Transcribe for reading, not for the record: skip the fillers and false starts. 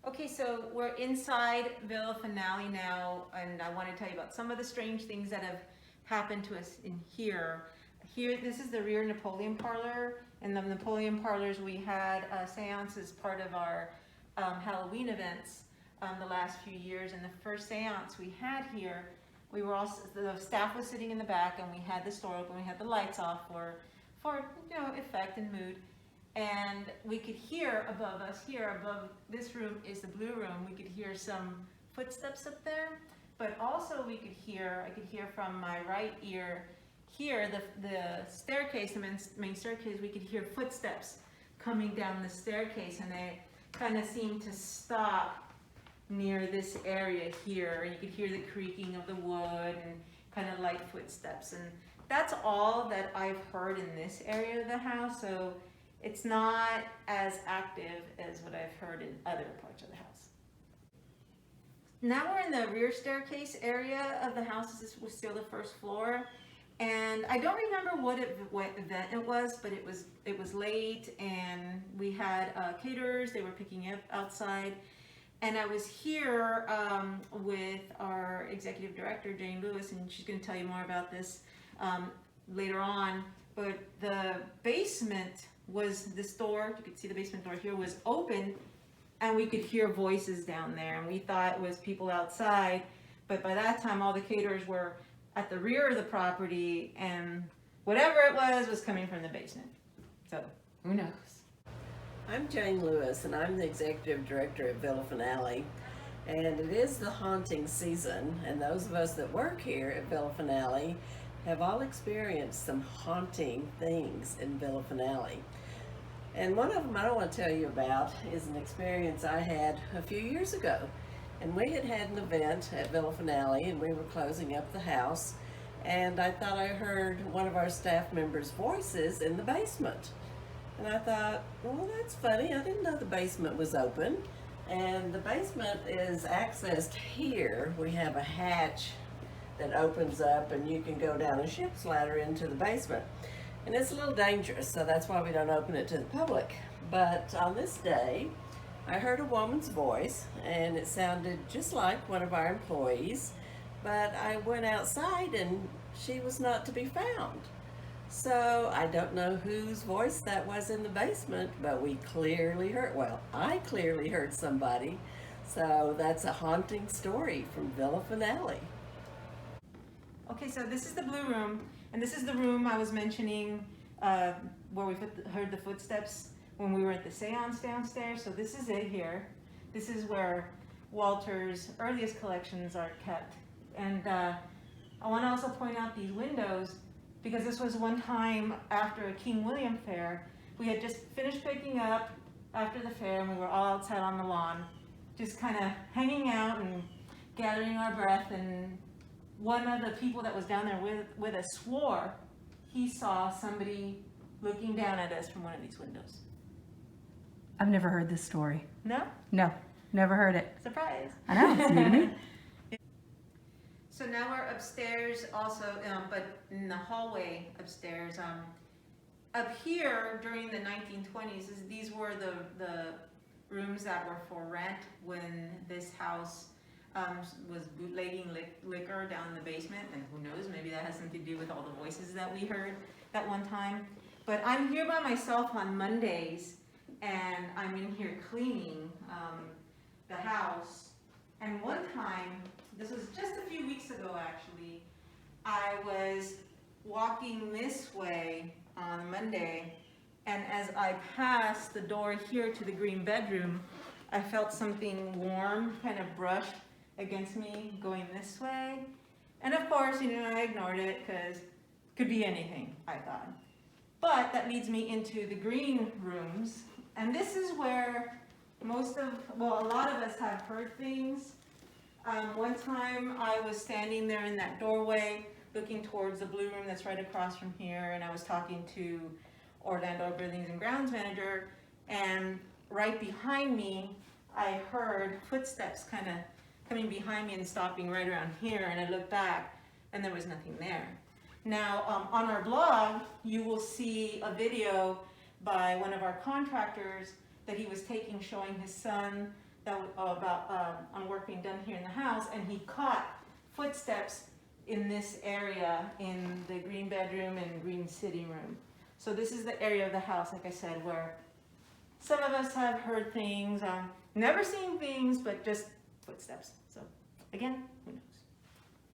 Okay, so we're inside Villa Finale now, and I want to tell you about some of the strange things that have happened to us in here. Here, this is the rear Napoleon parlor. In the Napoleon parlors, we had a seance as part of our Halloween events the last few years. And the first seance we had here, we were all, the staff was sitting in the back, and we had the door open, we had the lights off for effect and mood. And we could hear above us, here above this room is the blue room, we could hear some footsteps up there, but also I could hear from my right ear here, the staircase, the main staircase, we could hear footsteps coming down the staircase, and they kind of seemed to stop near this area here. You could hear the creaking of the wood and kind of light footsteps, and that's all that I've heard in this area of the house. So it's not as active as what I've heard in other parts of the house. Now we're in the rear staircase area of the house. This was still the first floor. And I don't remember what event it was, but it was late, and we had caterers. They were picking up outside. And I was here with our executive director, Jane Lewis, and she's going to tell you more about this later on. But the basement was this door, you could see the basement door here, was open, and we could hear voices down there, and we thought it was people outside, but by that time all the caterers were at the rear of the property, and whatever it was coming from the basement. So who knows? I'm Jane Lewis, and I'm the executive director at Villa Finale, and it is the haunting season, and those of us that work here at Villa Finale have all experienced some haunting things in Villa Finale. And one of them I don't want to tell you about is an experience I had a few years ago. And we had an event at Villa Finale, and we were closing up the house, and I thought I heard one of our staff members' voices in the basement. And I thought, well, that's funny. I didn't know the basement was open. And the basement is accessed here. We have a hatch that opens up, and you can go down a ship's ladder into the basement. And it's a little dangerous, so that's why we don't open it to the public. But on this day, I heard a woman's voice, and it sounded just like one of our employees, but I went outside and she was not to be found. So I don't know whose voice that was in the basement, but we clearly heard, well, I clearly heard somebody. So that's a haunting story from Villa Finale. Okay, so this is the blue room, and this is the room I was mentioning where we heard the footsteps when we were at the seance downstairs. So this is it here. This is where Walter's earliest collections are kept. And I want to also point out these windows, because this was one time after a King William fair. We had just finished picking up after the fair, and we were all outside on the lawn, just kind of hanging out and gathering our breath. And one of the people that was down there with us swore he saw somebody looking down at us from one of these windows. I've never heard this story. No? No, never heard it. Surprise. I know, it's new to me. So now we're upstairs also, but in the hallway upstairs. Up here during the 1920s, these were the rooms that were for rent when this house was bootlegging liquor down in the basement, and who knows, maybe that has something to do with all the voices that we heard that one time. But I'm here by myself on Mondays, and I'm in here cleaning the house. And one time, this was just a few weeks ago actually, I was walking this way on Monday, and as I passed the door here to the green bedroom, I felt something warm kind of brush against me going this way. And of course, I ignored it because it could be anything, I thought. But that leads me into the green rooms, and this is where a lot of us have heard things. One time I was standing there in that doorway looking towards the blue room that's right across from here, and I was talking to Orlando Buildings and Grounds manager, and right behind me I heard footsteps kind of coming behind me and stopping right around here, and I looked back and there was nothing there. Now on our blog you will see a video by one of our contractors that he was taking showing his son on work being done here in the house, and he caught footsteps in this area in the green bedroom and green sitting room. So this is the area of the house, like I said, where some of us have heard things, never seen things, but just footsteps. So again, who knows?